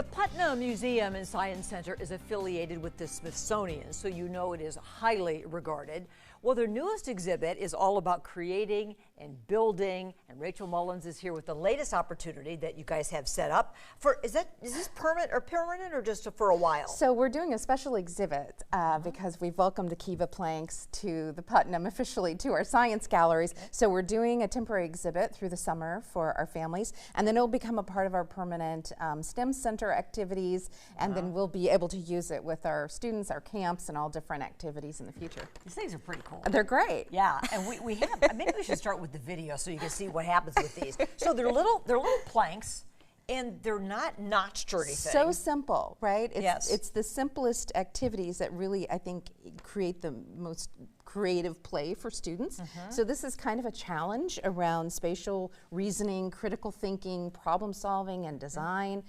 The Putnam Museum and Science Center is affiliated with the Smithsonian, so you know it is highly regarded. Well, their newest exhibit is all about creating and building, and Rachel Mullins is here with the latest opportunity that you guys have set up. Is this permanent or just for a while? So we're doing a special exhibit because we've welcomed the KEVA Planks to the Putnam officially to our science galleries. So we're doing a temporary exhibit through the summer for our families, and then it'll become a part of our permanent STEM center activities, and then we'll be able to use it with our students, our camps, and all different activities in the future. These things are pretty cool. They're great. Yeah, and we have, maybe we should start with the video so you can see what happens with these. So they're little planks, and they're not notched or anything. So simple, right? Yes. It's the simplest activities that really, I think, create the most creative play for students. So this is kind of a challenge around spatial reasoning, critical thinking, problem solving, and design.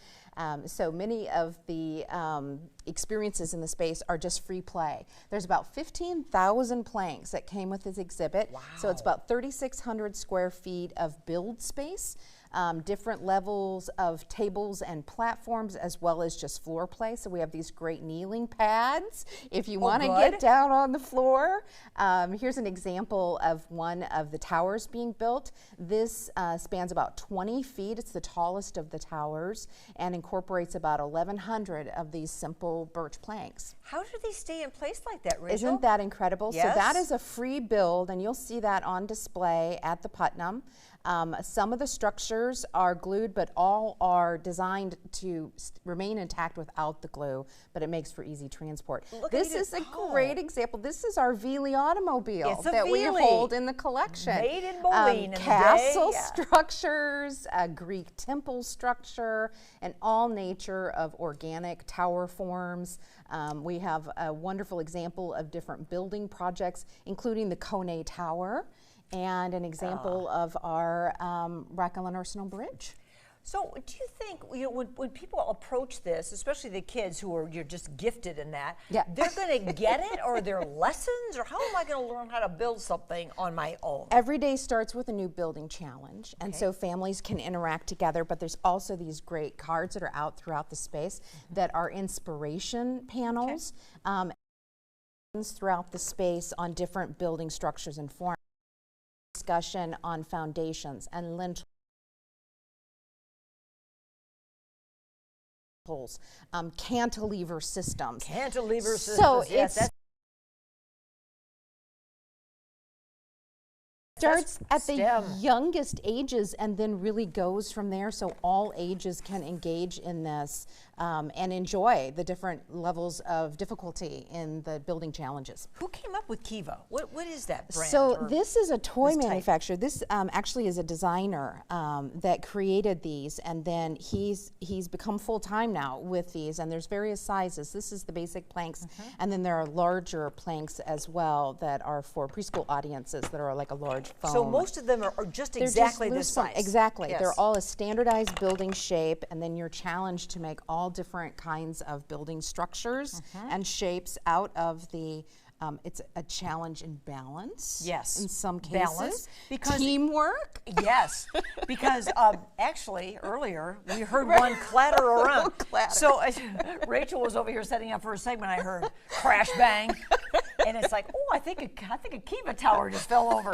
So many of the experiences in the space are just free play. There's about 15,000 planks that came with this exhibit. Wow. So it's about 3,600 square feet of build space. Different levels of tables and platforms, as well as just floor play. So we have these great kneeling pads if you want to get down on the floor. Here's an example of one of the towers being built. This spans about 20 feet. It's the tallest of the towers and incorporates about 1,100 of these simple birch planks. How do these stay in place like that, Rachel? Isn't that incredible? Yes. So that is a free build, and you'll see that on display at the Putnam. Some of the structures are glued, but all are designed to remain intact without the glue, but it makes for easy transport. This is a great example. This is our Veely automobile that we hold in the collection. Made in Moline castle structures, a Greek temple structure, and all nature of organic tower forms. We have a wonderful example of different building projects, including the Kone Tower, and an example of our Rackham Arsenal Bridge. So do you think, when people approach this, especially the kids who are you're just gifted in that, they're going to get it, or are there lessons, or how am I going to learn how to build something on my own? Every day starts with a new building challenge, and so families can interact together, but there's also these great cards that are out throughout the space that are inspiration panels throughout the space on different building structures and forms. Discussion on foundations and lintels, cantilever systems. Cantilever systems. So yes, starts at the youngest ages and then really goes from there, so all ages can engage in this and enjoy the different levels of difficulty in the building challenges. Who came up with KEVA? What is that brand? So this is a toy manufacturer. This actually is a designer that created these, and then he's become full-time now with these, and there's various sizes. This is the basic planks, and then there are larger planks as well that are for preschool audiences that are like a large foam. So most of them are just exactly this size. Exactly. Yes. They're all a standardized building shape, and then you're challenged to make all different kinds of building structures and shapes out of the it's a challenge in balance. Yes. In some cases. Balance. Because teamwork. Yes. Because actually earlier we heard one clatter around. So Rachel was over here setting up for a segment. I heard crash bang, and it's like, oh, I think a KEVA tower just fell over.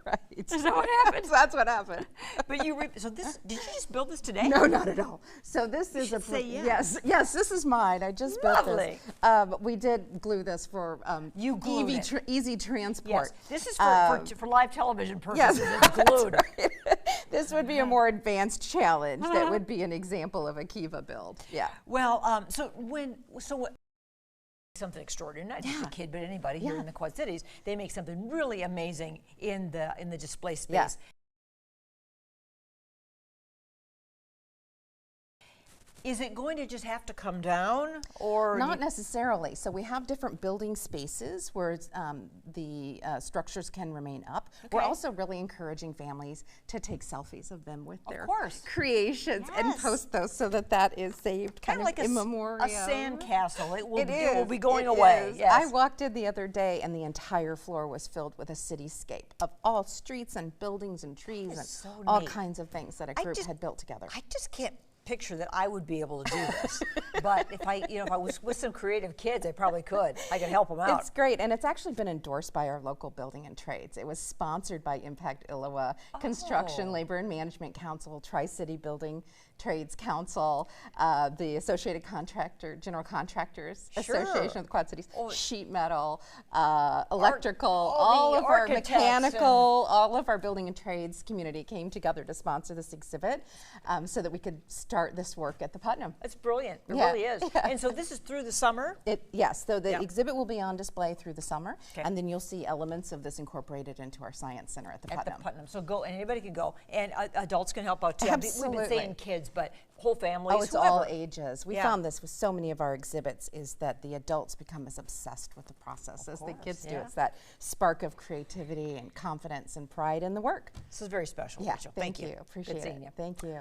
Right. Is that what happened? That's what happened. But so this, did you just build this today? No, not at all. So this is yes, this is mine. I just built this. We did glue this for easy transport. Yes. This is for live television purposes. Yes. It's glued. Right. This would be a more advanced challenge. That would be an example of a KEVA build. Yeah. Well, something extraordinary, not just a kid, but anybody here in the Quad Cities, they make something really amazing in the display space. Yeah. Is it going to just have to come down, or not necessarily? So we have different building spaces where the structures can remain up. We're also really encouraging families to take selfies of them with their creations and post those so that is saved kind of like in memoriam. A sand castle. It will be going away. Yes. I walked in the other day and the entire floor was filled with a cityscape of all streets and buildings and trees and all kinds of things that a group had built together. I just can't picture that I would be able to do this. But if I was with some creative kids, I probably could. I could help them out. It's great, and it's actually been endorsed by our local building and trades. It was sponsored by Impact Iowa, Construction, Labor and Management Council, Tri-City Building Trades Council, the Associated General Contractors Association of the Quad Cities, sheet metal, electrical, all of our mechanical, all of our building and trades community came together to sponsor this exhibit so that we could start this work at the Putnam. That's brilliant. It really is. And so this is through the summer? Yes, so the exhibit will be on display through the summer, and then you'll see elements of this incorporated into our science center at the Putnam. At the Putnam. So go, and anybody can go. And adults can help out too. Absolutely. We've been saying kids, but whole families, Oh, it's whoever. all ages. We found this with so many of our exhibits is that the adults become as obsessed with the process as the kids do. It's that spark of creativity and confidence and pride in the work. This is very special, Rachel. Thank you. Appreciate it. Good seeing you. Thank you.